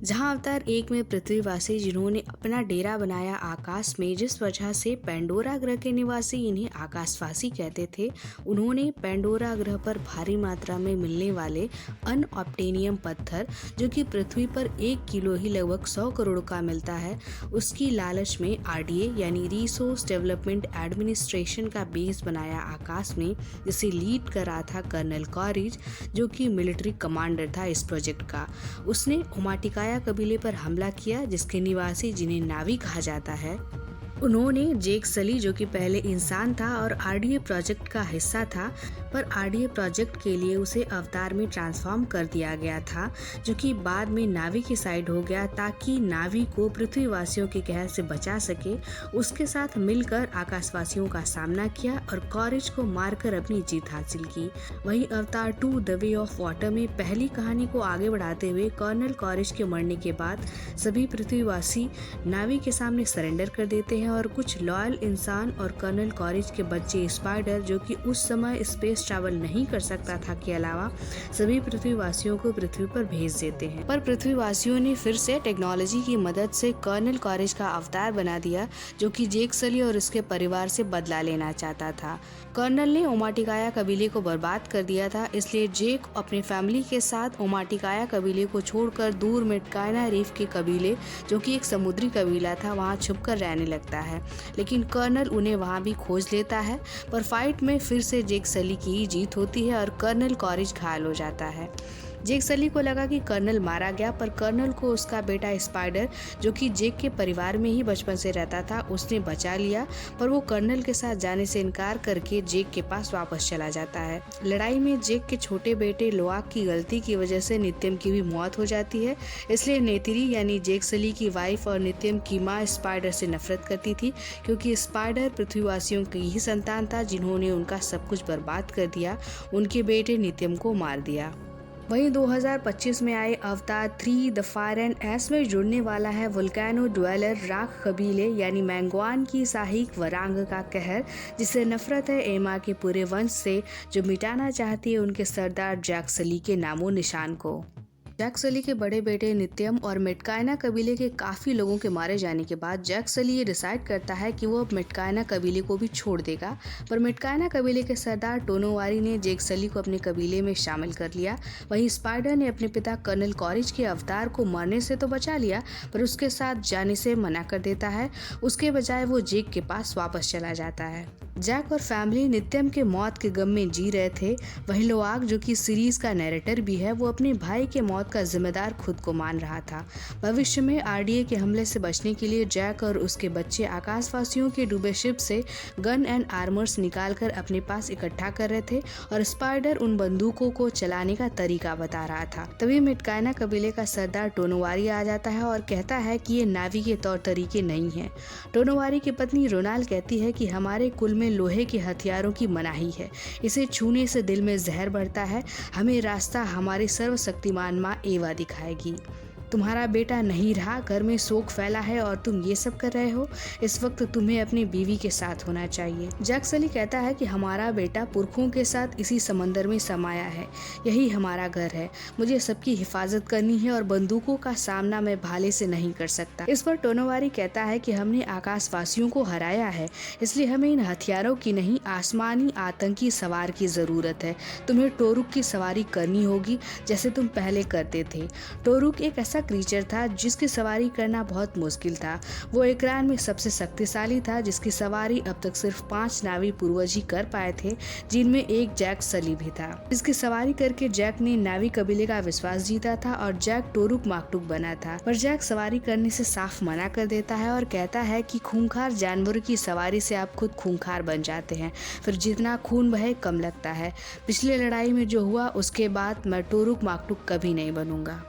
जहां अवतार एक में पृथ्वीवासी जिन्होंने अपना डेरा बनाया आकाश में, जिस वजह से पेंडोरा ग्रह के निवासी इन्हें आकाशवासी कहते थे, उन्होंने पेंडोरा ग्रह पर भारी मात्रा में मिलने वाले अनऑब्टेनियम पत्थर, जो कि पृथ्वी पर 1 किलो ही लगभग 100 करोड़ का मिलता है, उसकी लालच में आरडीए यानी रिसोर्स डेवलपमेंट एडमिनिस्ट्रेशन का बेस बनाया आकाश में, जिसे लीड कर रहा था कर्नल कॉरिज, जो कि मिलिट्री कमांडर था इस प्रोजेक्ट का। उसने ओमाटिकाया कबीले पर हमला किया, जिसके निवासी, जिन्हें नावी कहा जाता है, उन्होंने जेक सली, जो कि पहले इंसान था और आरडीए प्रोजेक्ट का हिस्सा था, पर आरडीए प्रोजेक्ट के लिए उसे अवतार में ट्रांसफॉर्म कर दिया गया था, जो कि बाद में नावी की साइड हो गया, ताकि नावी को पृथ्वीवासियों के कहर से बचा सके। उसके साथ मिलकर आकाशवासियों का सामना किया और कॉरिज को मारकर अपनी जीत हासिल की। वहीं अवतार 2 द वे ऑफ वाटर में पहली कहानी को आगे बढ़ाते हुए कर्नल कॉरिज के मरने के बाद सभी पृथ्वीवासी नावी के सामने सरेंडर कर देते हैं और कुछ लॉयल इंसान और कर्नल कॉरिज के बच्चे स्पाइडर, जो कि उस समय स्पेस ट्रैवल नहीं कर सकता था, के अलावा सभी पृथ्वीवासियों को पृथ्वी पर भेज देते हैं। पर पृथ्वीवासियों ने फिर से टेक्नोलॉजी की मदद से कर्नल कॉरिज का अवतार बना दिया, जो कि जेक सली और उसके परिवार से बदला लेना चाहता था। कर्नल ने ओमाटिकाया कबीले को बर्बाद कर दिया था, इसलिए जेक अपने फैमिली के साथ ओमाटिकाया कबीले को छोड़कर दूर मेटकायना रीफ के कबीले, जो कि एक समुद्री कबीला था, वहां छुपकर रहने लगता है। लेकिन कर्नल उन्हें वहां भी खोज लेता है, पर फाइट में फिर से जेक सली की ही जीत होती है और कर्नल कॉरिज घायल हो जाता है। जेक सली को लगा कि कर्नल मारा गया, पर कर्नल को उसका बेटा स्पाइडर, जो कि जेक के परिवार में ही बचपन से रहता था, उसने बचा लिया, पर वो कर्नल के साथ जाने से इनकार करके जेक के पास वापस चला जाता है। लड़ाई में जेक के छोटे बेटे लोआक की गलती की वजह से नित्यम की भी मौत हो जाती है, इसलिए नेतिरी यानी जेक सली की वाइफ और नित्यम की माँ स्पाइडर से नफरत करती थी, क्योंकि स्पाइडर पृथ्वीवासियों की ही संतान था, जिन्होंने उनका सब कुछ बर्बाद कर दिया, उनके बेटे नित्यम को मार दिया। वहीं 2025 में आए अवतार 3 द फायर एंड ऐश में जुड़ने वाला है वोल्केनो ड्वेलर राख कबीले यानी मैंगवान की साहिक वरांग का कहर, जिसे नफरत है एमा के पूरे वंश से, जो मिटाना चाहती है उनके सरदार जैक सली के नामो निशान को। जैक सली के बड़े बेटे नित्यम और मेटकायना कबीले के काफी लोगों के मारे जाने के बाद जैक सली ये डिसाइड करता है कि वो अब मेटकायना कबीले को भी छोड़ देगा, पर मेटकायना कबीले के सरदार टोनोवारी ने जैक सली को अपने कबीले में शामिल कर लिया। वहीं स्पाइडर ने अपने पिता कर्नल कॉरिज के अवतार को मरने से तो बचा लिया, पर उसके साथ जाने से मना कर देता है। उसके बजाय वो जेक के पास वापस चला जाता है। जैक और फैमिली नित्यम के मौत के गम में जी रहे थे। वहीं लोआक, जो कि सीरीज का नैरेटर भी है, वो अपने भाई के मौत का जिम्मेदार खुद को मान रहा था। भविष्य में आरडीए के हमले से बचने के लिए जैक और उसके बच्चे आकाशवासियों के डूबे शिप से गन एंड आर्मर्स निकालकर अपने पास इकट्ठा कर रहे थे और स्पाइडर उन बंदूकों को चलाने का तरीका बता रहा था। तभी मेटकायना कबीले का सरदार टोनोवारी आ जाता है और कहता है कि ये नावी के तौर तरीके नहीं है। टोनोवारी की पत्नी रोनाल कहती है कि हमारे कुल में लोहे के हथियारों की मनाही है, इसे छूने से दिल में जहर बढ़ता है, हमें रास्ता हमारी सर्वशक्तिमान माँ एवा दिखाएगी। तुम्हारा बेटा नहीं रहा, घर में शोक फैला है और तुम ये सब कर रहे हो, इस वक्त तुम्हें अपनी बीवी के साथ होना चाहिए। जैक सली कहता है कि हमारा बेटा पुरखों के साथ इसी समंदर में समाया है, यही हमारा घर है, मुझे सबकी हिफाजत करनी है और बंदूकों का सामना मैं भाले से नहीं कर सकता। इस पर टोनोवारी कहता है कि हमने आकाशवासियों को हराया है, इसलिए हमें इन हथियारों की नहीं, आसमानी आतंकी सवार की जरूरत है। तुम्हें टोरुक की सवारी करनी होगी, जैसे तुम पहले करते थे। टोरुक एक ऐसा क्रीचर था जिसकी सवारी करना बहुत मुश्किल था। वो एकरान में सबसे शक्तिशाली था, जिसकी सवारी अब तक सिर्फ 5 नावी पूर्वज ही कर पाए थे, जिनमें एक जैक सली भी था। इसकी सवारी करके जैक ने नावी कबीले का विश्वास जीता था और जैक टोरुक माकटुक बना था। पर जैक सवारी करने से साफ मना कर देता है और कहता है कि खूंखार जानवरों की सवारी से आप खुद खूंखार बन जाते हैं, फिर जितना खून बहे कम लगता है। पिछली लड़ाई में जो हुआ उसके बाद मैं टोरुक माकटुक कभी नहीं बनूंगा।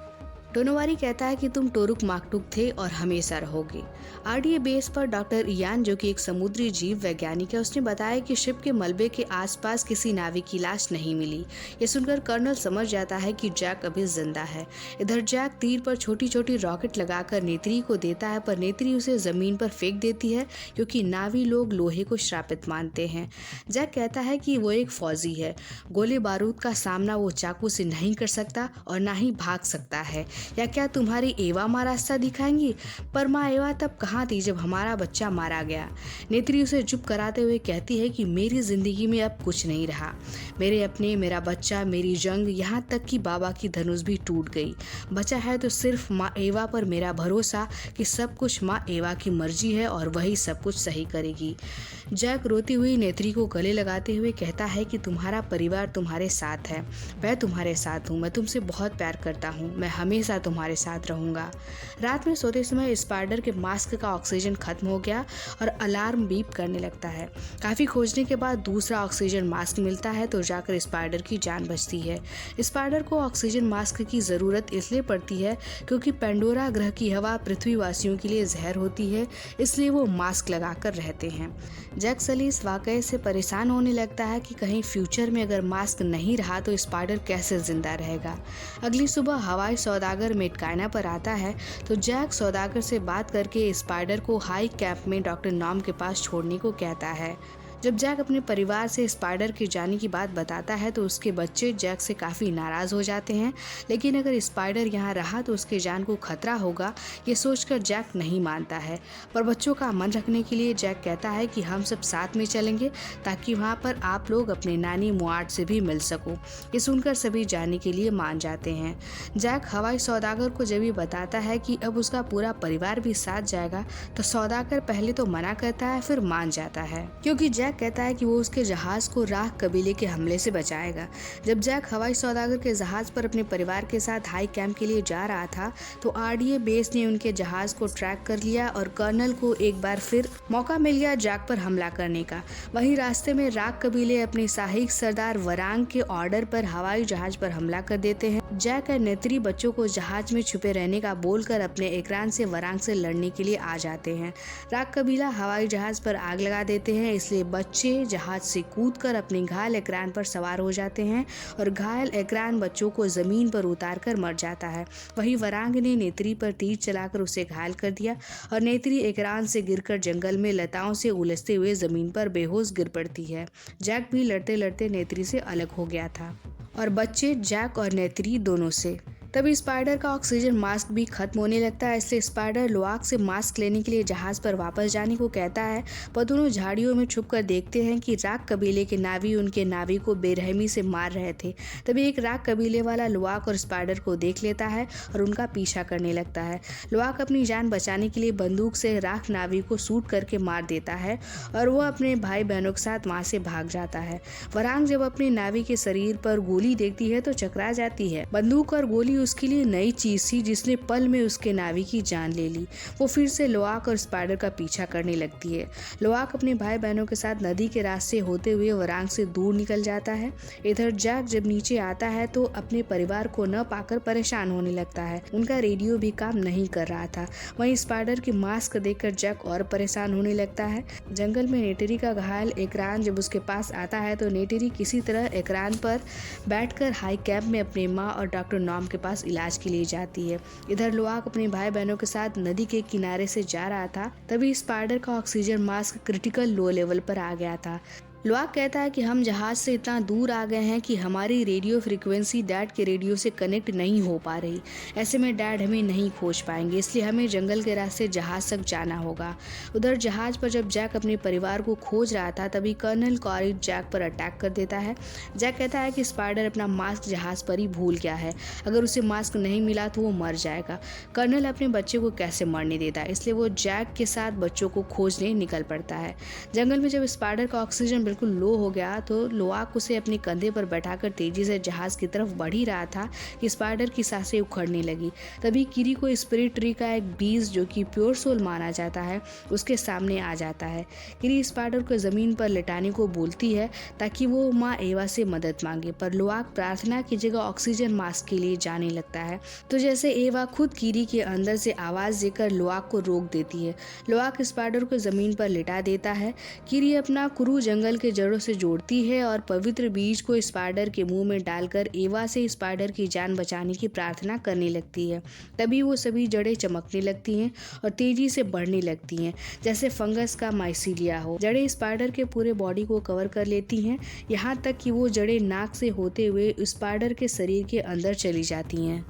टोनोवारी कहता है कि तुम टोरुक माकटुक थे और हमेशा रहोगे। आरडीए बेस पर डॉक्टर इयान, जो कि एक समुद्री जीव वैज्ञानिक है, उसने बताया कि शिप के मलबे के आसपास किसी नाविक की लाश नहीं मिली। ये सुनकर कर्नल समझ जाता है कि जैक अभी जिंदा है। इधर जैक तीर पर छोटी छोटी रॉकेट लगाकर नेत्री को देता है, पर नेत्री उसे जमीन पर फेंक देती है, क्योंकि नावी लोग लोहे को श्रापित मानते हैं। जैक कहता है कि वो एक फौजी है, गोले बारूद का सामना वो चाकू से नहीं कर सकता और ना ही भाग सकता है, या क्या तुम्हारी एवा माँ रास्ता दिखाएंगी? पर माँ एवा तब कहाँ थी जब हमारा बच्चा मारा गया। नेत्री उसे चुप कराते हुए कहती है कि मेरी जिंदगी में अब कुछ नहीं रहा। मेरे अपने, मेरा बच्चा, मेरी जंग, यहाँ तक कि बाबा की धनुष भी टूट गई। बचा है तो सिर्फ माँ एवा पर मेरा भरोसा कि सब कुछ माँ एवा की मर्जी है और वही सब कुछ सही करेगी। जैक रोती हुई नेत्री को गले लगाते हुए कहता है कि तुम्हारा परिवार तुम्हारे साथ है, मैं तुम्हारे साथ हूँ, मैं तुमसे बहुत प्यार करता हूँ, मैं हमेशा तुम्हारे साथ रहूँगा। रात में सोते समय स्पाइडर के मास्क का ऑक्सीजन खत्म हो गया और अलार्म बीप करने लगता है। काफ़ी खोजने के बाद दूसरा ऑक्सीजन मास्क मिलता है तो जाकर स्पाइडर की जान बचती है। स्पाइडर को ऑक्सीजन मास्क की ज़रूरत इसलिए पड़ती है क्योंकि पेंडोरा ग्रह की हवा पृथ्वीवासियों के लिए जहर होती है, इसलिए वो मास्क लगाकर रहते हैं। जैक सली इस वाकये से परेशान होने लगता है कि कहीं फ्यूचर में अगर मास्क नहीं रहा तो स्पाइडर कैसे जिंदा रहेगा। अगली सुबह हवाई सौदागर मेटकाइना पर आता है तो जैक सौदागर से बात करके स्पाइडर को हाई कैंप में डॉक्टर नॉम के पास छोड़ने को कहता है। जब जैक अपने परिवार से स्पाइडर के जाने की बात बताता है तो उसके बच्चे जैक से काफ़ी नाराज़ हो जाते हैं, लेकिन अगर स्पाइडर यहाँ रहा तो उसके जान को खतरा होगा, ये सोचकर जैक नहीं मानता है। पर बच्चों का मन रखने के लिए जैक कहता है कि हम सब साथ में चलेंगे ताकि वहाँ पर आप लोग अपने नानी मुआट से भी मिल सको। ये सुनकर सभी जाने के लिए मान जाते हैं। जैक हवाई सौदागर को जब ये बताता है कि अब उसका पूरा परिवार भी साथ जाएगा तो सौदागर पहले तो मना करता है, फिर मान जाता है क्योंकि जैक कहता है कि वो उसके जहाज को राख कबीले के हमले से बचाएगा। जब जैक हवाई सौदागर के जहाज पर अपने परिवार के साथ हाई कैंप के लिए जा रहा था तो आरडीए बेस ने उनके जहाज को ट्रैक कर लिया और कर्नल को एक बार फिर मौका मिल गया जैक पर हमला करने का। वहीं रास्ते में राख कबीले अपने सहायक सरदार वरांग के ऑर्डर पर हवाई जहाज पर हमला कर देते हैं। जैक और नेत्री बच्चों को जहाज में छुपे रहने का बोलकर अपने एकरान से वरांग से लड़ने के लिए आ जाते हैं। राख कबीला हवाई जहाज पर आग लगा देते हैं, इसलिए बच्चे जहाज से कूदकर अपने घायल एकरान पर सवार हो जाते हैं और घायल एकरान बच्चों को जमीन पर उतारकर मर जाता है। वहीं वरांग ने नेत्री पर तीर चलाकर उसे घायल कर दिया और नेत्री एकरान से गिरकर जंगल में लताओं से उलझते हुए जमीन पर बेहोश गिर पड़ती है। जैक भी लड़ते लड़ते नेत्री से अलग हो गया था और बच्चे जैक और नेत्री दोनों से। तभी स्पाइडर का ऑक्सीजन मास्क भी खत्म होने लगता है, इसलिए स्पाइडर लोआक से मास्क लेने के लिए जहाज पर वापस जाने को कहता है। पर दोनों झाड़ियों में छुपकर देखते हैं कि राख कबीले के नावी उनके नावी को बेरहमी से मार रहे थे। तभी एक राख कबीले वाला लोआक और स्पाइडर को देख लेता है और उनका पीछा करने लगता है। लोआक अपनी जान बचाने के लिए बंदूक से राख नावी को शूट करके मार देता है और वो अपने भाई बहनों के साथ वहाँ से भाग जाता है। वरांग जब अपने नावी के शरीर पर गोली देखती है तो चकरा जाती है। बंदूक और गोली उसके लिए नई चीज थी जिसने पल में उसके नावी की जान ले ली। वो फिर से लोआक और स्पाइडर का पीछा करने लगती है। लोआक अपने भाई बहनों के साथ नदी के रास्ते होते हुए वरांग से दूर निकल जाता है। इधर जैक जब नीचे आता है तो अपने परिवार को न पाकर परेशान होने लगता है। उनका रेडियो भी काम नहीं कर रहा था। वहीं स्पाइडर की मास्क देखकर जैक और परेशान होने लगता है। जंगल में नेटरी का घायल एकरान जब उसके पास आता है तो नेटरी किसी तरह एकरान पर बैठकर हाई कैंप में अपने माँ और डॉक्टर नॉम के पास इलाज के लिए जाती है। इधर लोआक अपने भाई बहनों के साथ नदी के किनारे से जा रहा था, तभी स्पाइडर का oxygen mask critical low level पर आ गया था। लोआक कहता है कि हम जहाज से इतना दूर आ गए हैं कि हमारी रेडियो फ्रीक्वेंसी डैड के रेडियो से कनेक्ट नहीं हो पा रही। ऐसे में डैड हमें नहीं खोज पाएंगे, इसलिए हमें जंगल के रास्ते जहाज तक जाना होगा। उधर जहाज पर जब जैक अपने परिवार को खोज रहा था तभी कर्नल कॉरिड जैक पर अटैक कर देता है। जैक कहता है कि स्पाइडर अपना मास्क जहाज पर ही भूल गया है, अगर उसे मास्क नहीं मिला तो वो मर जाएगा। कर्नल अपने बच्चे को कैसे मरने देता है, इसलिए वो जैक के साथ बच्चों को खोजने निकल पड़ता है। जंगल में जब स्पाइडर का ऑक्सीजन बिल्कुल लो हो गया तो लोआक उसे अपने कंधे पर बैठाकर तेजी से जहाज की तरफ बढ़ ही रहा था कि स्पाइडर की सांसें उखड़ने लगी। तभी किरी को स्पिरिट ट्री का एक बीज जो कि प्योर सोल माना जाता है उसके सामने आ जाता है। किरी स्पाइडर को जमीन पर लेटाने को बोलती है ताकि वो माँ एवा से मदद मांगे, पर लोआक प्रार्थना की जगह ऑक्सीजन मास्क के लिए जाने लगता है। तो जैसे एवा खुद किरी के अंदर से आवाज देकर लोआक को रोक देती है। लोआक स्पाइडर को जमीन पर लेटा देता है। किरी अपना कुरू जंगल के जड़ों से जोड़ती है और पवित्र बीज को स्पाइडर के मुंह में डालकर एवा से स्पाइडर की जान बचाने की प्रार्थना करने लगती है। तभी वो सभी जड़ें चमकने लगती हैं और तेजी से बढ़ने लगती हैं, जैसे फंगस का माइसीलिया हो। जड़ें स्पाइडर के पूरे बॉडी को कवर कर लेती हैं, यहाँ तक कि वो जड़ें नाक से होते हुए स्पाइडर के शरीर के अंदर चली जाती हैं।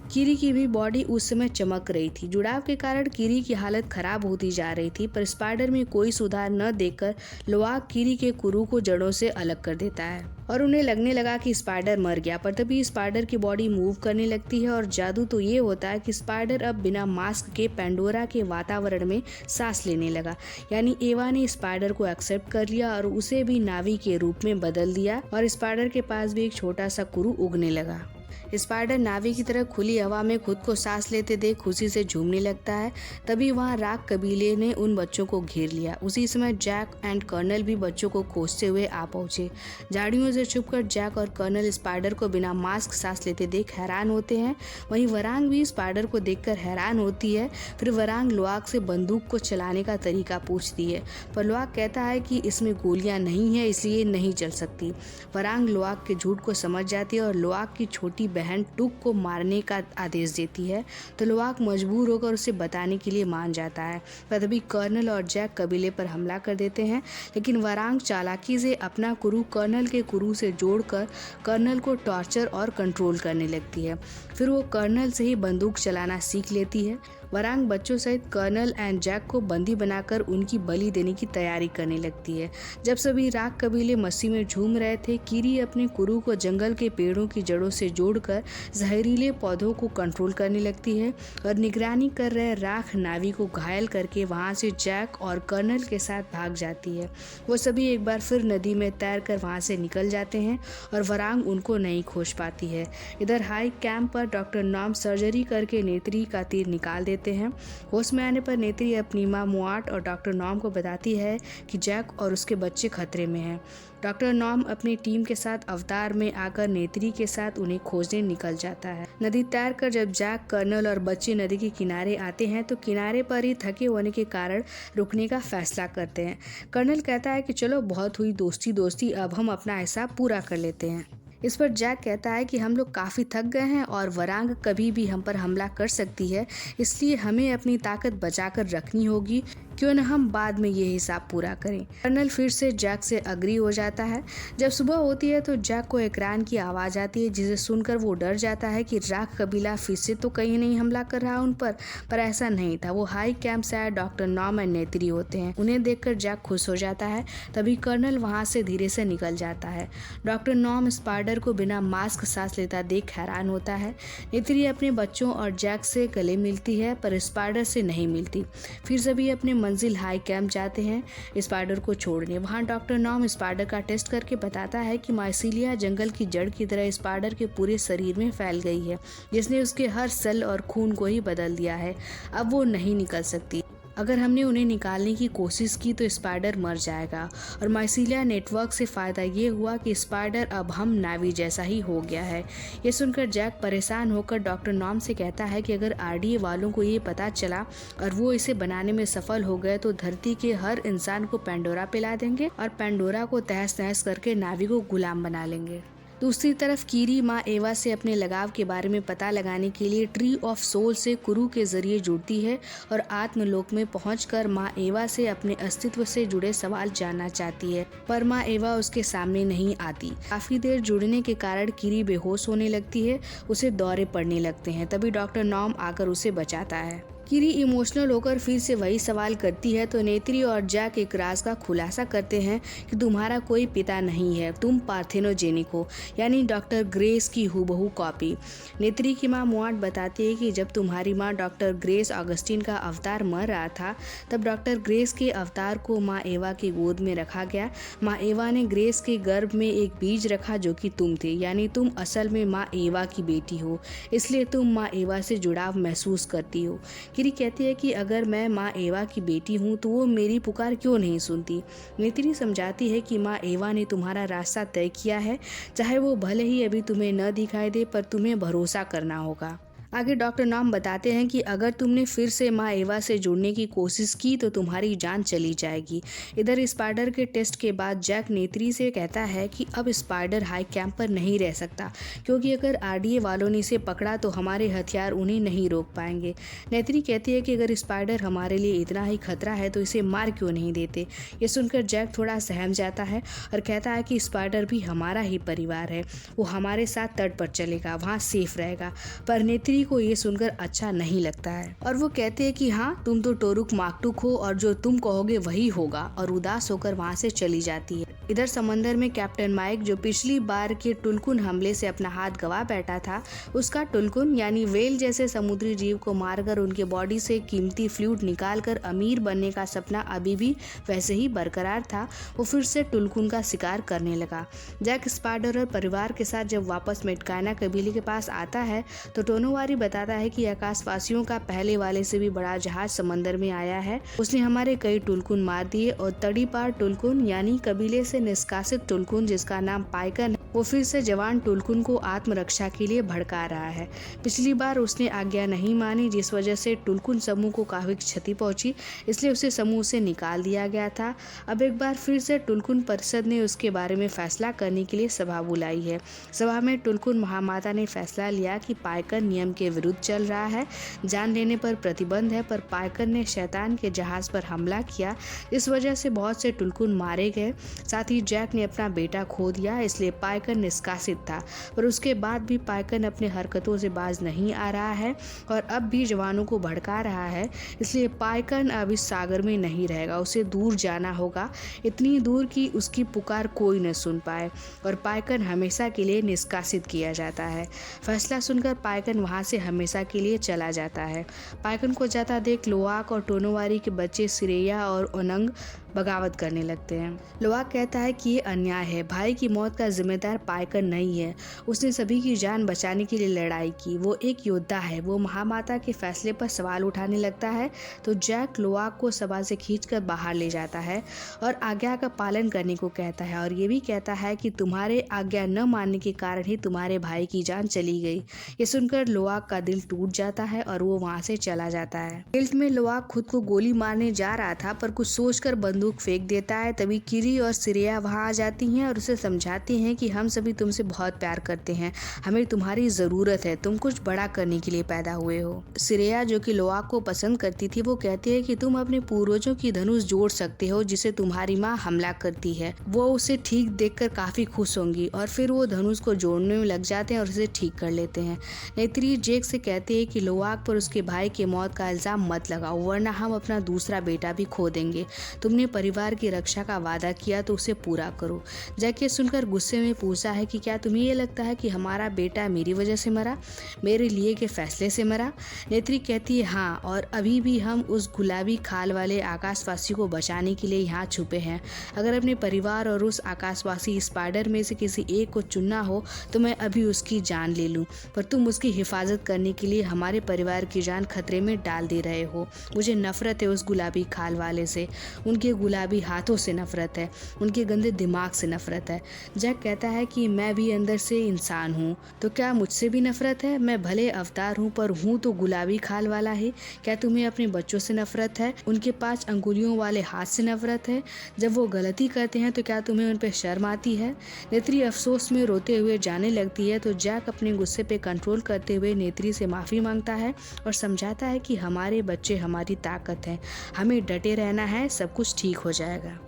कीरी की भी बॉडी उस समय चमक रही थी। जुड़ाव के कारण कीरी की हालत खराब होती जा रही थी, पर स्पाइडर में कोई सुधार न देखकर लोआक कीरी के कुरू को जड़ों से अलग कर देता है और उन्हें लगने लगा कि स्पाइडर मर गया। पर तभी स्पाइडर की बॉडी मूव करने लगती है और जादू तो ये होता है कि स्पाइडर अब बिना मास्क के पेंडोरा के वातावरण में सांस लेने लगा। यानी एवा ने स्पाइडर को एक्सेप्ट कर लिया और उसे भी नावी के रूप में बदल दिया और स्पाइडर के पास भी एक छोटा सा कुरू उगने लगा। स्पाइडर नावी की तरह खुली हवा में खुद को सांस लेते देख खुशी से झूमने लगता है। तभी वहाँ राग कबीले ने उन बच्चों को घेर लिया। उसी समय जैक एंड कर्नल भी बच्चों को खोजते हुए आ पहुंचे। झाड़ियों से छुपकर जैक और कर्नल स्पाइडर को बिना मास्क सांस लेते देख हैरान होते हैं। वहीं वरांग भी स्पाइडर को देखकर हैरान होती है। फिर वरांग लोआक से बंदूक को चलाने का तरीका पूछती है, पर लोआक कहता है कि इसमें गोलियां नहीं है, इसलिए नहीं चल सकती। वरांग लोआक के झूठ को समझ जाती है और लोआक की छोटी बहन टुक को मारने का आदेश देती है, तो लोआक मजबूर होकर उसे बताने के लिए मान जाता है। पर तभी कर्नल और जैक कबीले पर हमला कर देते हैं, लेकिन वरांग चालाकी से अपना कुरू कर्नल के कुरू से जोड़कर कर्नल को टॉर्चर और कंट्रोल करने लगती है। फिर वो कर्नल से ही बंदूक चलाना सीख लेती है। वरांग बच्चों सहित कर्नल एंड जैक को बंदी बनाकर उनकी बलि देने की तैयारी करने लगती है। जब सभी राग कबीले मस्ती में झूम रहे थे, कीरी अपने कुरू को जंगल के पेड़ों की जड़ों से जोड़कर जहरीले पौधों को कंट्रोल करने लगती है और निगरानी कर रहे राख नावी को घायल करके वहां से जैक और कर्नल के साथ भाग जाती है। वो सभी एक बार फिर नदी में तैरकर वहां से निकल जाते हैं और वरांग उनको नहीं खोज पाती है। इधर हाई कैंप पर डॉक्टर नॉम सर्जरी करके नेत्री का तीर निकाल देते हैं। होश में आने पर नेत्री अपनी माँ मुआट और डॉक्टर नॉम को बताती है कि जैक और उसके बच्चे खतरे में हैं। डॉक्टर नॉम अपनी टीम के साथ अवतार में आकर नेत्री के साथ उन्हें खोजने निकल जाता है। नदी तैर कर जब जैक, कर्नल और बच्चे नदी के किनारे आते हैं तो किनारे पर ही थके होने के कारण रुकने का फैसला करते हैं। कर्नल कहता है कि चलो बहुत हुई दोस्ती, अब हम अपना हिसाब पूरा कर लेते हैं। इस पर जैक कहता है कि हम लोग काफ़ी थक गए हैं और वरांग कभी भी हम पर हमला कर सकती है, इसलिए हमें अपनी ताकत बचाकर रखनी होगी। क्यों न हम बाद में ये हिसाब पूरा करें। कर्नल फिर से जैक से अग्री हो जाता है। जब सुबह होती है तो जैक को एक रैन की आवाज़ आती है, जिसे सुनकर वो डर जाता है कि राख कबीला फिर से तो कहीं नहीं हमला कर रहा उन पर ऐसा नहीं था। वो हाई कैंप से आए डॉक्टर नॉम एंड नेत्री होते हैं। उन्हें देखकर जैक खुश हो जाता है। तभी कर्नल वहाँ से धीरे से निकल जाता है। डॉक्टर नॉम स्पाइडर को बिना मास्क सांस लेता देख हैरान होता है। नेत्री अपने बच्चों और जैक से गले मिलती है, पर स्पाइडर से नहीं मिलती। फिर सभी अपने मंजिल हाई कैंप जाते हैं स्पाइडर को छोड़ने। वहां डॉक्टर नॉम स्पाइडर का टेस्ट करके बताता है कि माइसीलिया जंगल की जड़ की तरह स्पाइडर के पूरे शरीर में फैल गई है, जिसने उसके हर सेल और खून को ही बदल दिया है। अब वो नहीं निकल सकती। अगर हमने उन्हें निकालने की कोशिश की तो स्पाइडर मर जाएगा। और माइसीलिया नेटवर्क से फ़ायदा ये हुआ कि स्पाइडर अब हम नावी जैसा ही हो गया है। ये सुनकर जैक परेशान होकर डॉक्टर नॉम से कहता है कि अगर आरडीए वालों को ये पता चला और वो इसे बनाने में सफल हो गए तो धरती के हर इंसान को पेंडोरा पिला देंगे और पेंडोरा को तहस नहस करके नावी को गुलाम बना लेंगे। दूसरी तरफ कीरी माँ एवा से अपने लगाव के बारे में पता लगाने के लिए ट्री ऑफ सोल से कुरू के जरिए जुड़ती है और आत्मलोक में पहुंचकर माँ एवा से अपने अस्तित्व से जुड़े सवाल जानना चाहती है, पर माँ एवा उसके सामने नहीं आती। काफी देर जुड़ने के कारण कीरी बेहोश होने लगती है, उसे दौरे पड़ने लगते हैं। तभी डॉक्टर नॉम आकर उसे बचाता है। कीरी इमोशनल होकर फिर से वही सवाल करती है तो नेत्री और जैक एक राज का खुलासा करते हैं कि तुम्हारा कोई पिता नहीं है, तुम पार्थेनोजेनिक हो, यानी डॉक्टर ग्रेस की हूबहू कॉपी। नेत्री की माँ मुआट बताती है कि जब तुम्हारी माँ डॉक्टर ग्रेस ऑगस्टिन का अवतार मर रहा था, तब डॉक्टर ग्रेस के अवतार को माँ एवा की गोद में रखा गया। माँ एवा ने ग्रेस के गर्भ में एक बीज रखा जो कि तुम थे, यानी तुम असल में माँ एवा की बेटी हो, इसलिए तुम माँ एवा से जुड़ाव महसूस करती हो। कीरी कहती है कि अगर मैं माँ एवा की बेटी हूँ तो वो मेरी पुकार क्यों नहीं सुनती। नेत्री समझाती है कि माँ एवा ने तुम्हारा रास्ता तय किया है, चाहे वो भले ही अभी तुम्हें न दिखाई दे, पर तुम्हें भरोसा करना होगा। आगे डॉक्टर नॉम बताते हैं कि अगर तुमने फिर से माँ एवा से जुड़ने की कोशिश की तो तुम्हारी जान चली जाएगी। इधर स्पाइडर के टेस्ट के बाद जैक नेत्री से कहता है कि अब स्पाइडर हाई कैंप पर नहीं रह सकता, क्योंकि अगर आरडीए वालों ने इसे पकड़ा तो हमारे हथियार उन्हें नहीं रोक पाएंगे। नेत्री कहती है कि अगर स्पाइडर हमारे लिए इतना ही खतरा है तो इसे मार क्यों नहीं देते। ये सुनकर जैक थोड़ा सहम जाता है और कहता है कि स्पाइडर भी हमारा ही परिवार है, वो हमारे साथ तट पर चलेगा, वहाँ सेफ रहेगा। पर नेत्री किरी को ये सुनकर अच्छा नहीं लगता है और वो कहते हैं कि हाँ, तुम तो टोरुक माकटुक हो और जो तुम कहोगे वही होगा, और उदास होकर वहाँ से चली जाती है। इधर समंदर में कैप्टन माइक, जो पिछली बार के टुलकुन हमले से अपना हाथ गवा बैठा था, उसका टुलकुन यानी वेल जैसे समुद्री जीव को मारकर उनके बॉडी से कीमती फ्लूइड निकालकर अमीर बनने का सपना अभी भी वैसे ही बरकरार था। वो फिर से टुलकुन का शिकार करने लगा। जैक स्पाइडर और परिवार के साथ जब वापस मेटकाना कबीले के पास आता है तो टोनोवारी बताता है कि आकाशवासियों का पहले वाले से भी बड़ा जहाज समंदर में आया है। उसने हमारे कई टुलकुन मार दिए और तड़ी पार टुलकुन यानी कबीले से निष्कासित टुलकुन, जिसका नाम पाइकन, वो फिर से जवान टुलकुन को आत्मरक्षा के लिए भड़का रहा है। पिछली बार उसने आज्ञा नहीं मानी, जिस वजह से टुलकुन समूह को काफी क्षति पहुंची, इसलिए उसे समूह से निकाल दिया गया था। अब एक बार फिर से टुलकुन परिषद ने उसके बारे में फैसला करने के लिए सभा बुलाई है। सभा में टुलकुन महामाता ने फैसला लिया कि पाइकन नियम के विरुद्ध चल रहा है, जान लेने पर प्रतिबंध है, पर पाइकन ने शैतान के जहाज पर हमला किया, इस वजह से बहुत से टुलकुन मारे गए। साथ ही जैक ने अपना बेटा खो दिया, इसलिए पाइकन निष्कासित था, पर उसके बाद भी पाइकन अपने हरकतों से बाज नहीं आ रहा है और अब भी जवानों को भड़का रहा है, इसलिए पाइकन अब इस सागर में नहीं रहेगा, उसे दूर जाना होगा, इतनी दूर कि उसकी पुकार कोई न सुन पाए, और पाइकन हमेशा के लिए निष्कासित किया जाता है। फैसला सुनकर पाइकन वहां से हमेशा के लिए चला जाता है। पाइकन को जाता देख लोआक और टोनोवारी के बच्चे सिरेया और ओनंग बगावत करने लगते हैं। लोआक कहता है कि ये अन्याय है, भाई की मौत का जिम्मेदार पाइकन नहीं है, उसने सभी की जान बचाने के लिए लड़ाई की, वो एक योद्धा है। वो महामाता के फैसले पर सवाल उठाने लगता है तो जैक लोआक को सभा से खींचकर बाहर ले जाता है और आज्ञा का पालन करने को कहता है, और ये भी कहता है कि तुम्हारे आज्ञा न मानने के कारण ही तुम्हारे भाई की जान चली गई। ये सुनकर लोआक का दिल टूट जाता है और वो वहाँ से चला जाता है। गिल्ट में लोआक खुद को गोली मारने जा रहा था, पर कुछ सोचकर बंदूक फेंक देता है। तभी किरी और सिरिया वहां आ जाती हैं और उसे समझाती हैं कि हम सभी तुमसे बहुत प्यार करते हैं, हमें तुम्हारी जरूरत है, तुम कुछ बड़ा करने के लिए पैदा हुए हो। सिरिया, जो कि लोआक को पसंद करती थी, वो कहती है कि तुम अपने पूर्वजों की धनुष जोड़ सकते हो जिसे तुम्हारी माँ हमला करती है। वो उसे ठीक देखकर काफी खुश होंगी और फिर वो धनुष को जोड़ने में लग जाते हैं और उसे ठीक कर लेते हैं। नेत्री जेक से कहती है कि लोआक पर उसके भाई की मौत का इल्जाम मत लगाओ, वरना हम अपना दूसरा बेटा भी खो देंगे। तुमने परिवार की रक्षा का वादा किया तो उसे पूरा करो। जैक ये सुनकर गुस्से में पूछता है कि क्या तुम्हें ये लगता है कि हमारा बेटा मेरी वजह से मरा, मेरे लिए के फैसले से मरा? नेत्री कहती है हाँ, और अभी भी हम उस गुलाबी खाल वाले आकाशवासी को बचाने के लिए यहाँ छुपे हैं। अगर अपने परिवार और उस आकाशवासी स्पाइडर में से किसी एक को चुनना हो तो मैं अभी उसकी जान ले लूँ, पर तुम उसकी हिफाजत करने के लिए हमारे परिवार की जान खतरे में डाल दे रहे हो। मुझे नफरत है उस गुलाबी खाल वाले से, उनके गुलाबी हाथों से नफरत है, उनके गंदे दिमाग से नफरत है। जैक कहता है कि मैं भी अंदर से इंसान हूँ, तो क्या मुझसे भी नफरत है? मैं भले अवतार हूँ पर हूँ तो गुलाबी खाल वाला ही। क्या तुम्हें अपने बच्चों से नफरत है, उनके 5 अंगुलियों वाले हाथ से नफरत है? जब वो गलती करते हैं तो क्या तुम्हें उन पर शर्म आती है? नेत्री अफसोस में रोते हुए जाने लगती है तो जैक अपने गुस्से पे कंट्रोल करते हुए नेत्री से माफी मांगता है और समझाता है कि हमारे बच्चे हमारी ताकत हैं, हमें डटे रहना है, सब कुछ ठीक हो जाएगा।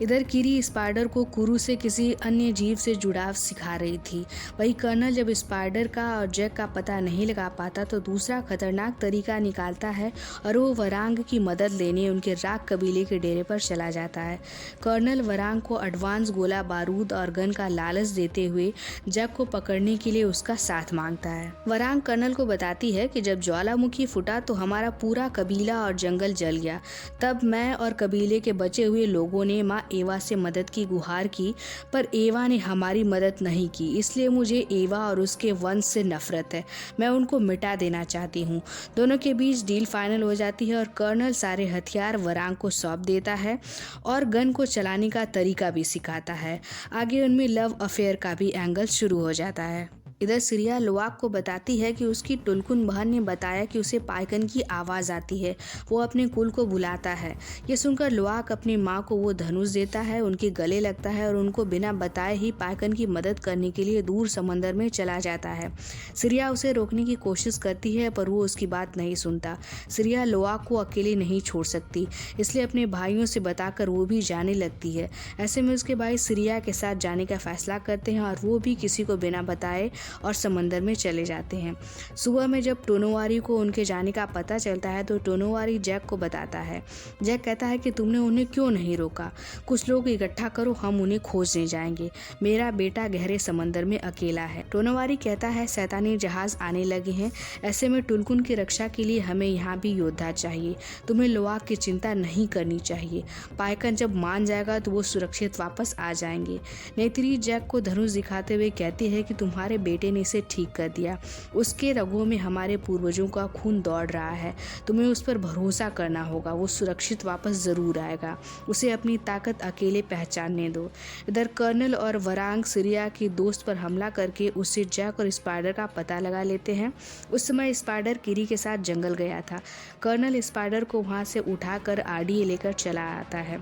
इधर किरी स्पाइडर को कुरु से किसी अन्य जीव से जुड़ाव सिखा रही थी। वही कर्नल जब स्पाइडर का और जैक का पता नहीं लगा पाता तो दूसरा खतरनाक तरीका निकालता है और वो वरांग की मदद लेने उनके राग कबीले के डेरे पर चला जाता है। कर्नल वरांग को एडवांस गोला बारूद और गन का लालच देते हुए जैक को पकड़ने के लिए उसका साथ मांगता है। वरांग कर्नल को बताती है कि जब ज्वालामुखी फूटा तो हमारा पूरा कबीला और जंगल जल गया, तब मैं और कबीले के बचे हुए लोगों ने माँ एवा से मदद की गुहार की, पर एवा ने हमारी मदद नहीं की, इसलिए मुझे एवा और उसके वंश से नफरत है, मैं उनको मिटा देना चाहती हूँ। दोनों के बीच डील फाइनल हो जाती है और कर्नल सारे हथियार वरांग को सौंप देता है और गन को चलाने का तरीका भी सिखाता है। आगे उनमें लव अफेयर का भी एंगल शुरू हो जाता है। इधर सिरिया लोआक को बताती है कि उसकी टुलकुन बहन ने बताया कि उसे पाइकन की आवाज़ आती है, वो अपने कुल को बुलाता है। ये सुनकर लोआक अपनी माँ को वो धनुष देता है, उनके गले लगता है और उनको बिना बताए ही पाइकन की मदद करने के लिए दूर समंदर में चला जाता है। सिरिया उसे रोकने की कोशिश करती है पर वो उसकी बात नहीं सुनता। सिरिया लोआक को अकेले नहीं छोड़ सकती, इसलिए अपने भाइयों से बताकर वो भी जाने लगती है। ऐसे में उसके भाई सिरिया के साथ जाने का फैसला करते हैं और वो भी किसी को बिना बताए और समंदर में चले जाते हैं। सुबह में जब टोनोवारी को उनके जाने का पता चलता है तो टोनोवारी जैक को बताता है। जैक कहता है कि तुमने उन्हें क्यों नहीं रोका, कुछ लोग इकट्ठा करो, हम उन्हें खोजने जाएंगे, मेरा बेटा गहरे समंदर में अकेला है। टोनोवारी कहता है शैतानी जहाज आने लगे हैं, ऐसे में टुलकुन की रक्षा के लिए हमें यहाँ भी योद्धा चाहिए, तुम्हें लोआक की चिंता नहीं करनी चाहिए, पाइकन जब मान जाएगा तो वो सुरक्षित वापस आ जाएंगे। नेत्री जैक को धनुष दिखाते हुए कहती है कि तुम्हारे बेटे ने इसे ठीक कर दिया, उसके रगों में हमारे पूर्वजों का खून दौड़ रहा है, तुम्हें उस पर भरोसा करना होगा, वो सुरक्षित वापस जरूर आएगा, उसे अपनी ताकत अकेले पहचानने दो। इधर कर्नल और वरांग सीरिया की दोस्त पर हमला करके उससे जैक और स्पाइडर का पता लगा लेते हैं। उस समय स्पाइडर किरी के साथ जंगल गया था। कर्नल स्पाइडर को वहां से उठाकर आरडीए लेकर चला आता है।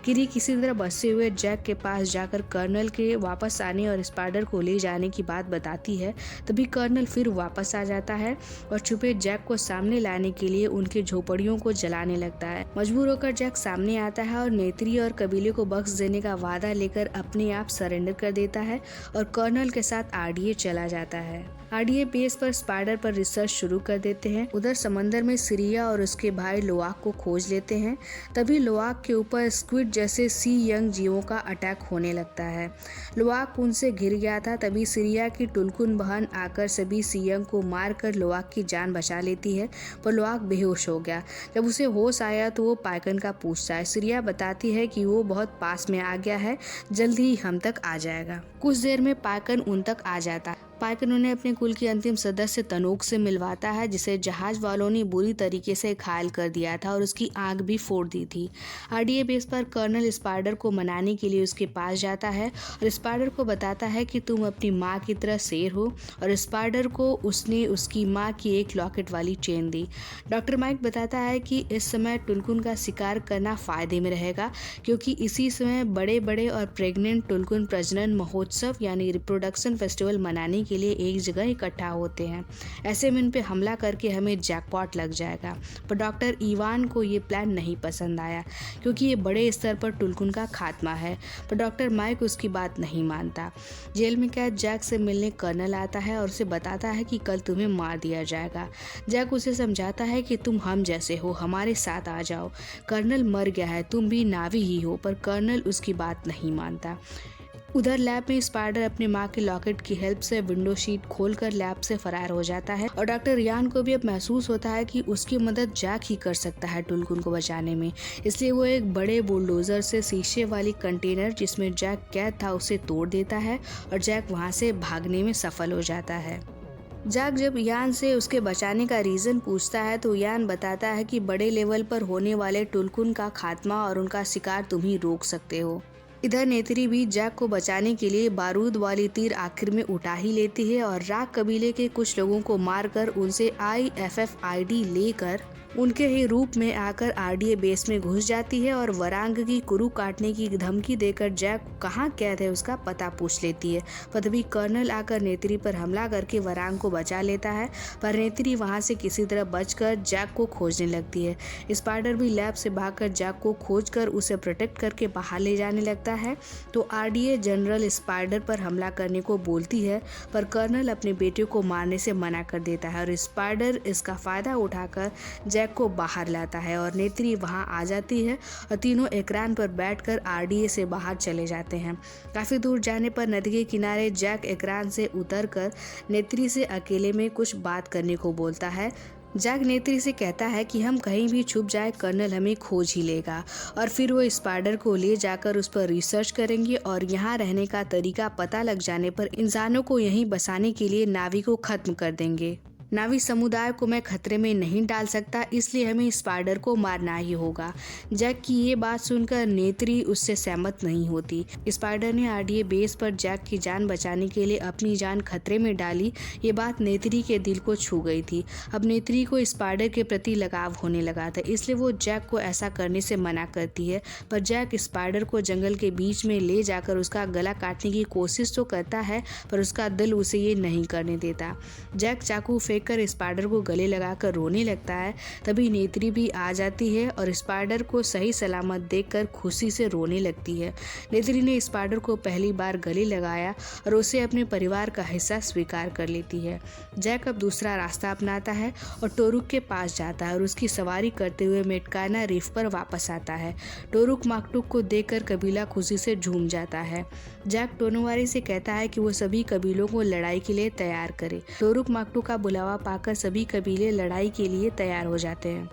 किरी किसी तरह बचते हुए जैक के पास जाकर कर्नल के वापस आने और स्पाइडर को ले जाने की बात बताती है। तभी कर्नल फिर वापस आ जाता है और छुपे जैक को सामने लाने के लिए उनकी झोपड़ियों को जलाने लगता है। मजबूर होकर जैक सामने आता है और नेत्री और कबीले को बख्श देने का वादा लेकर अपने आप सरेंडर कर देता है और कर्नल के साथ आरडीए चला जाता है। आरडीए बेस पर स्पाइडर पर रिसर्च शुरू कर देते हैं। उधर समंदर में सीरिया और उसके भाई लोआक को खोज लेते हैं। तभी लोआक के ऊपर स्क्विड जैसे सी यंग जीवों का अटैक होने लगता है। लोआक उनसे घिर गया था। तभी सीरिया की टुलकुन बहन आकर सभी सी यंग को मारकर लोआक की जान बचा लेती है, पर लोआक बेहोश हो गया। जब उसे होश आया तो वो पाइकन का पूछता है। सीरिया बताती है कि वो बहुत पास में आ गया है, जल्द ही हम तक आ जाएगा। कुछ देर में पाइकन उन तक आ जाता है। पाइकन उन्हें अपने कुल के अंतिम सदस्य तनोक से मिलवाता है, जिसे जहाज वालों ने बुरी तरीके से घायल कर दिया था और उसकी आंख भी फोड़ दी थी। आरडीए बेस पर कर्नल स्पाइडर को मनाने के लिए उसके पास जाता है और स्पाइडर को बताता है कि तुम अपनी माँ की तरह शेर हो, और स्पाइडर को उसने उसकी माँ की एक लॉकेट वाली चेन दी। डॉक्टर माइक बताता है कि इस समय टुलकुन का शिकार करना फायदे में रहेगा, क्योंकि इसी समय बड़े बड़े और प्रेग्नेंट टुलकुन प्रजनन महोत्सव यानी रिप्रोडक्शन फेस्टिवल मनाने के लिए एक जगह इकट्ठा होते हैं। ऐसे में इन पे हमला करके हमें जैकपॉट लग जाएगा। पर डॉक्टर इवान को ये प्लान नहीं पसंद आया, क्योंकि ये बड़े स्तर पर टुलकुन का खात्मा है। पर डॉक्टर माइक उसकी बात नहीं मानता। जेल में कैद जैक से मिलने कर्नल आता है और उसे बताता है कि कल तुम्हें मार दिया जाएगा। जैक उसे समझाता है कि तुम हम जैसे हो, हमारे साथ आ जाओ, कर्नल मर गया है, तुम भी नावी ही हो। पर कर्नल उसकी बात नहीं मानता। उधर लैब में स्पाइडर अपने माँ के लॉकेट की हेल्प से विंडो शीट खोलकर लैब से फरार हो जाता है और डॉक्टर यान को भी अब महसूस होता है कि उसकी मदद जैक ही कर सकता है टुलकुन को बचाने में। इसलिए वो एक बड़े बुलडोजर से शीशे वाली कंटेनर जिसमें जैक कैद था उसे तोड़ देता है और जैक वहाँ से भागने में सफल हो जाता है। जैक जब यान से उसके बचाने का रीज़न पूछता है तो यान बताता है कि बड़े लेवल पर होने वाले टुलकुन का खात्मा और उनका शिकार तुम ही रोक सकते हो। इधर नेत्री भी जैक को बचाने के लिए बारूद वाली तीर आखिर में उठा ही लेती है और राग कबीले के कुछ लोगों को मारकर उनसे IFFID लेकर उनके ही रूप में आकर आरडीए बेस में घुस जाती है और वरांग की कुरु काटने की धमकी देकर जैक कहाँ कैद है उसका पता पूछ लेती है। पर तभी कर्नल आकर नेत्री पर हमला करके वरांग को बचा लेता है, पर नेत्री वहां से किसी तरह बचकर जैक को खोजने लगती है। स्पाइडर भी लैब से भागकर जैक को खोजकर उसे प्रोटेक्ट करके बाहर ले जाने लगता है। तो आरडीए जनरल स्पाइडर पर हमला करने को बोलती है, पर कर्नल अपने बेटे को मारने से मना कर देता है और स्पाइडर इसका फायदा उठाकर जैक को बाहर लाता है और नेत्री वहां आ जाती है और तीनों एकरान पर बैठकर आरडीए से बाहर चले जाते हैं। काफी दूर जाने पर नदी के किनारे जैक एकरान से उतरकर नेत्री से अकेले में कुछ बात करने को बोलता है। जैक नेत्री से कहता है कि हम कहीं भी छुप जाए कर्नल हमें खोज ही लेगा और फिर वो स्पाइडर को ले जाकर उस पर रिसर्च करेंगे और यहाँ रहने का तरीका पता लग जाने पर इंसानों को यहीं बसाने के लिए नावी को खत्म कर देंगे। नावी समुदाय को मैं खतरे में नहीं डाल सकता, इसलिए हमें स्पाइडर को मारना ही होगा। जैक की ये बात सुनकर नेत्री उससे सहमत नहीं होती। स्पाइडर ने आरडीए बेस पर जैक की जान बचाने के लिए अपनी जान खतरे में डाली। ये बात नेत्री के दिल को छू गई थी। अब नेत्री को स्पाइडर के प्रति लगाव होने लगा था, इसलिए वो जैक को ऐसा करने से मना करती है। पर जैक स्पाइडर को जंगल के बीच में ले जाकर उसका गला काटने की कोशिश तो करता है, पर उसका दिल उसे ये नहीं करने देता। जैक चाकू देखकर स्पाइडर को गले लगाकर रोने लगता है। तभी नेत्री भी आ जाती है और स्पाइडर को सही सलामत देखकर खुशी से रोने लगती है। नेत्री ने स्पाइडर को पहली बार गले लगाया और उसे अपने परिवार का हिस्सा स्वीकार कर लेती है। जैक अब दूसरा रास्ता अपनाता है और टोरुक के पास जाता है और उसकी सवारी करते हुए मेटकाना रीफ पर वापस आता है। टोरुक माकटुक को देखकर कबीला खुशी से झूम जाता है। जैक टोनोवारी से कहता है कि वो सभी कबीलों को लड़ाई के लिए तैयार करे। टोरुक माकटुक का बुलावा पाकर सभी कबीले लड़ाई के लिए तैयार हो जाते हैं।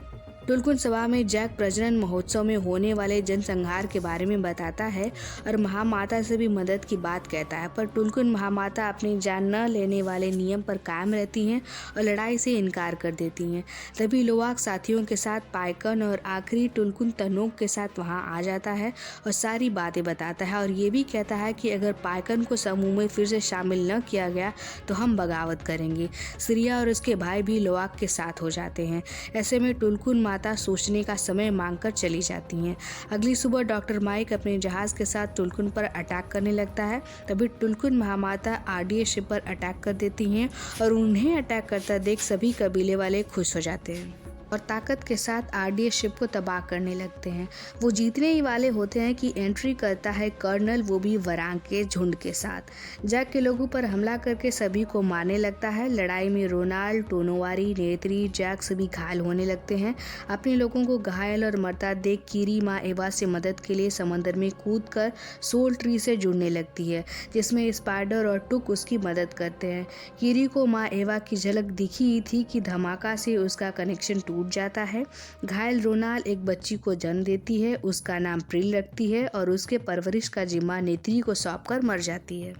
टुलकुन सभा में जैक प्रजनन महोत्सव में होने वाले जनसंहार के बारे में बताता है और महामाता से भी मदद की बात कहता है, पर टुलकुन महामाता अपनी जान न लेने वाले नियम पर कायम रहती हैं और लड़ाई से इनकार कर देती हैं। तभी लोवाक साथियों के साथ पाइकन और आखिरी टुलकुन तनोक के साथ वहां आ जाता है और सारी बातें बताता है और ये भी कहता है कि अगर पाइकन को समूह में फिर से शामिल न किया गया तो हम बगावत करेंगे। सिरिया और उसके भाई भी लोवाक के साथ हो जाते हैं। ऐसे में टुलकुन माता सोचने का समय मांगकर चली जाती हैं। अगली सुबह डॉक्टर माइक अपने जहाज के साथ टुलकुन पर अटैक करने लगता है। तभी टुलकुन महामाता आरडीए शिप पर अटैक कर देती हैं और उन्हें अटैक करता देख सभी कबीले वाले खुश हो जाते हैं और ताकत के साथ आरडीए शिप को तबाह करने लगते हैं। वो जीतने ही वाले होते हैं कि एंट्री करता है कर्नल, वो भी वरांग के झुंड के साथ। जैक के लोगों पर हमला करके सभी को मारने लगता है। लड़ाई में रोनाल्ड, टोनोवारी, नेत्री, जैक सभी घायल होने लगते हैं। अपने लोगों को घायल और मरता देख कीरी माँ एवा से मदद के लिए समंदर में कूदकर सोल ट्री से जुड़ने लगती है, जिसमें स्पाइडर और टुक उसकी मदद करते हैं। कीरी को माँ एवा की झलक दिखी ही थी कि धमाका से उसका कनेक्शन टूट जाता है। घायल रोनाल एक बच्ची को जन्म देती है, उसका नाम प्रिल रखती है और उसके परवरिश का जिम्मा नेत्री को सौंपकर मर जाती है।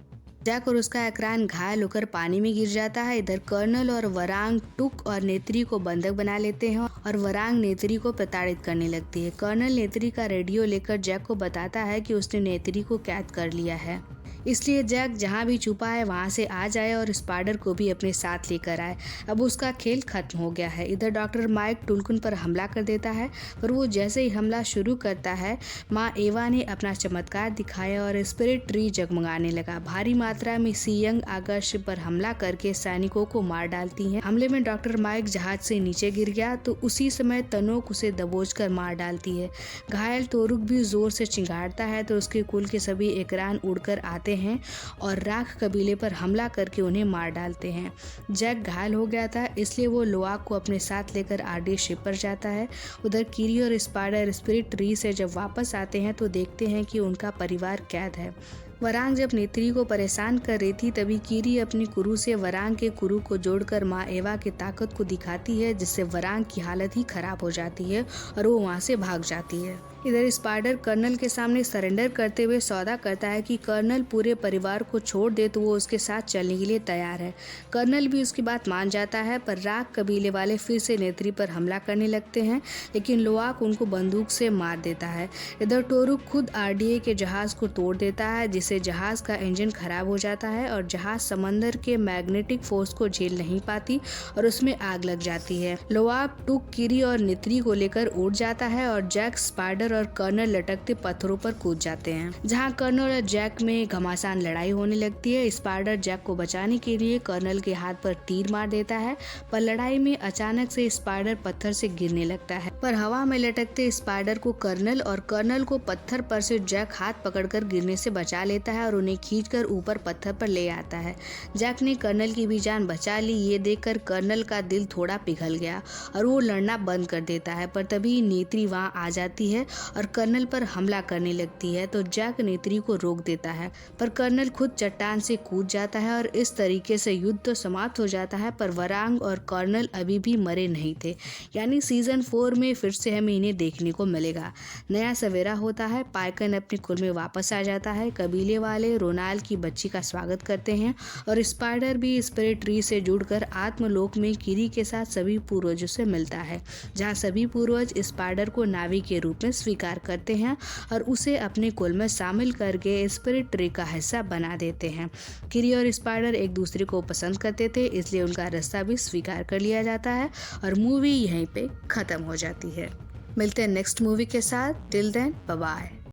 जैक और उसका एकरान घायल होकर पानी में गिर जाता है। इधर कर्नल और वरांग टुक और नेत्री को बंधक बना लेते हैं और वरांग नेत्री को प्रताड़ित करने लगती है। कर्नल नेत्री का रेडियो लेकर जैक को बताता है कि उसने नेत्री को कैद कर लिया है, इसलिए जैक जहाँ भी छुपा है वहाँ से आ जाए और स्पाइडर को भी अपने साथ लेकर आए। अब उसका खेल खत्म हो गया है। इधर डॉक्टर माइक टुलकुन पर हमला कर देता है, पर वो जैसे ही हमला शुरू करता है माँ एवा ने अपना चमत्कार दिखाया और स्पिरिट ट्री जगमगाने लगा। भारी मात्रा में सीयंग आकर शिप पर हमला करके सैनिकों को मार डालती हैं। हमले में डॉक्टर माइक जहाज से नीचे गिर गया तो उसी समय तनोक उसे दबोचकर मार डालती है। घायल टोरुक भी जोर से चिंगाड़ता है तो उसके कुल के सभी एकरान उड़कर आते हैं और राख कबीले पर हमला करके उन्हें मार डालते हैं। जैक घायल हो गया था, इसलिए वो लोआक को अपने साथ लेकर आरडी शिप पर जाता है। उधर कीरी और स्पाइडर स्पिरिट ट्री से जब वापस आते हैं तो देखते हैं कि उनका परिवार कैद है। वरांग जब नेत्री को परेशान कर रही थी तभी कीरी अपनी कुरु से वरांग के कुरु को जोड़कर माँ एवा की ताकत को दिखाती है, जिससे वरांग की हालत ही खराब हो जाती है और वो वहाँ से भाग जाती है। इधर स्पाइडर कर्नल के सामने सरेंडर करते हुए सौदा करता है कि कर्नल पूरे परिवार को छोड़ दे तो वो उसके साथ चलने के लिए तैयार है। कर्नल भी उसकी बात मान जाता है, पर राख कबीले वाले फिर से नेत्री पर हमला करने लगते हैं, लेकिन लोआक उनको बंदूक से मार देता है। इधर टोरुक खुद आरडीए के जहाज को तोड़ देता है, जिससे जहाज का इंजन खराब हो जाता है और जहाज समंदर के मैग्नेटिक फोर्स को झेल नहीं पाती और उसमें आग लग जाती है। लोआक टुक, कीरी और नेत्री को लेकर उड़ जाता है और जैक, स्पाइडर और कर्नल लटकते पत्थरों पर कूद जाते हैं, जहां कर्नल और जैक में घमासान लड़ाई होने लगती है। स्पाइडर जैक को बचाने के लिए कर्नल के हाथ पर तीर मार देता है, पर लड़ाई में अचानक से स्पाइडर पत्थर से गिरने लगता है, पर हवा में लटकते स्पाइडर को कर्नल और कर्नल को पत्थर पर से जैक हाथ पकड़कर गिरने से बचा लेता है और उन्हें खींचकर ऊपर पत्थर पर ले आता है। जैक ने कर्नल की भी जान बचा ली। ये देखकर कर्नल का दिल थोड़ा पिघल गया और वो लड़ना बंद कर देता है, पर तभी नेत्री वहां आ जाती है और कर्नल पर हमला करने लगती है तो जैक नेत्री को रोक देता है, पर कर्नल खुद चट्टान से कूद जाता है और इस तरीके से युद्ध तो समाप्त हो जाता है। पर वरांग और कर्नल अभी भी मरे नहीं थे, यानी सीजन 4 में फिर से हमें इन्हें देखने को मिलेगा। नया सवेरा होता है, पाइकन अपने कुल में वापस आ जाता है। कबीले वाले रोनाल की बच्ची का स्वागत करते हैं और स्पाइडर भी स्पिरिट ट्री से जुड़कर आत्मलोक में कीरी के साथ सभी पूर्वजों से मिलता है, जहाँ सभी पूर्वज स्पाइडर को नावी के रूप में स्वीकार करते हैं और उसे अपने कुल में शामिल करके स्पिरिट ट्री का हिस्सा बना देते हैं। कीरी और स्पाइडर एक दूसरे को पसंद करते थे, इसलिए उनका रिश्ता भी स्वीकार कर लिया जाता है और मूवी यहीं पे खत्म हो जाती है। मिलते हैं नेक्स्ट मूवी के साथ। Till then bye bye.